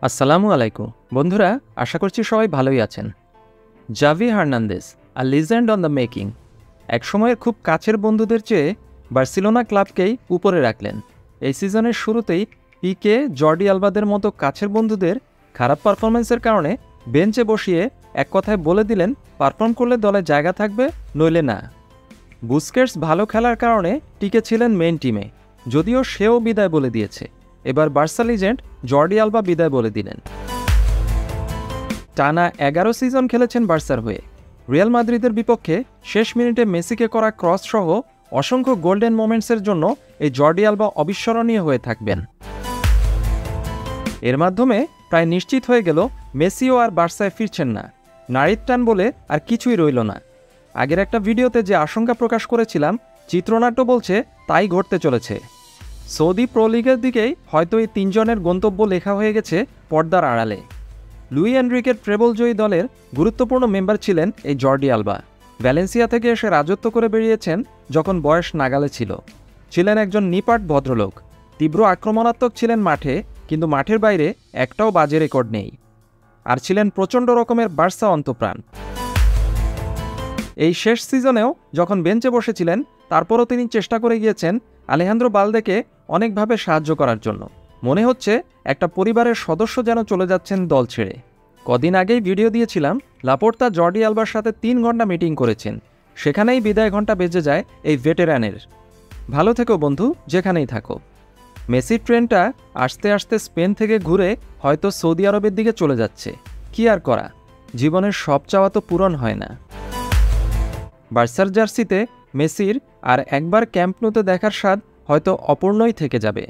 আসসালামু আলাইকুম বন্ধুরা, আশা করছি সবাই ভালোই আছেন। Xavi Hernandez, a legend on the making, একসময়ের খুব কাছের বন্ধুদের চেয়ে বার্সেলোনা ক্লাবকেই উপরে রাখলেন। এই সিজনের শুরুতেই পিকে, জর্ডি আলবাদের মতো কাছের বন্ধুদের খারাপ পারফরমেন্সের কারণে বেঞ্চে বসিয়ে এক কথায় বলে দিলেন পারফর্ম করলে দলে জায়গা থাকবে, নইলে না। বুস্কেটস ভালো খেলার কারণে টিকেছিলেন মেইন টিমে, যদিও সেও বিদায় বলে দিয়েছে। এবার বার্সা লিজেন্ড জর্ডি আলবা বিদায় বলে দিলেন। টানা 11 সিজন খেলেছেন বার্সার হয়ে। রিয়াল মাদ্রিদের বিপক্ষে শেষ মিনিটে মেসিকে করা ক্রস সহ অসংখ্য গোল্ডেন মোমেন্টসের জন্য এই জর্ডি আলবা অবিস্মরণীয় হয়ে থাকবেন। এর মাধ্যমে প্রায় নিশ্চিত হয়ে গেল মেসিও আর বার্সায় ফিরছেন না। নারীর টান বলে আর কিছুই রইল না। আগের একটা ভিডিওতে যে আশঙ্কা প্রকাশ করেছিলাম, চিত্রনাট্য বলছে তাই ঘটতে চলেছে। সৌদি প্রো লিগের দিকেই হয়তো এই তিনজনের গন্তব্য লেখা হয়ে গেছে পর্দার আড়ালে। লুই এনরিকের ট্রেবল জয়ী দলের গুরুত্বপূর্ণ মেম্বার ছিলেন এই জর্ডি আলবা। ভ্যালেন্সিয়া থেকে এসে রাজত্ব করে বেরিয়েছেন যখন বয়স নাগালে ছিল। ছিলেন একজন নিপাট ভদ্রলোক। তীব্র আক্রমণাত্মক ছিলেন মাঠে, কিন্তু মাঠের বাইরে একটাও বাজে রেকর্ড নেই। আর ছিলেন প্রচণ্ড রকমের বার্সা অন্তঃপ্রাণ। এই শেষ সিজনেও যখন বেঞ্চে বসেছিলেন, তারপরও তিনি চেষ্টা করে গিয়েছেন আলেহান্দ্রো বালদেকে অনেকভাবে সাহায্য করার জন্য। মনে হচ্ছে একটা পরিবারের সদস্য যেন চলে যাচ্ছেন দল ছেড়ে। কদিন আগেই ভিডিও দিয়েছিলাম লাপোর্তা জর্ডি আলবার সাথে 3 ঘন্টা মিটিং করেছেন। সেখানেই বিদায় ঘণ্টা বেজে যায় এই ভেটেরানের। ভালো থেকো বন্ধু, যেখানেই থাকো। মেসির ট্রেনটা আস্তে আস্তে স্পেন থেকে ঘুরে হয়তো সৌদি আরবের দিকে চলে যাচ্ছে। কি আর করা, জীবনের সব চাওয়া তো পূরণ হয় না। বার্সার জার্সিতে মেসির আর একবার ক্যাম্প নুতে দেখার স্বাদ হয়তো অপূর্ণই থেকে যাবে।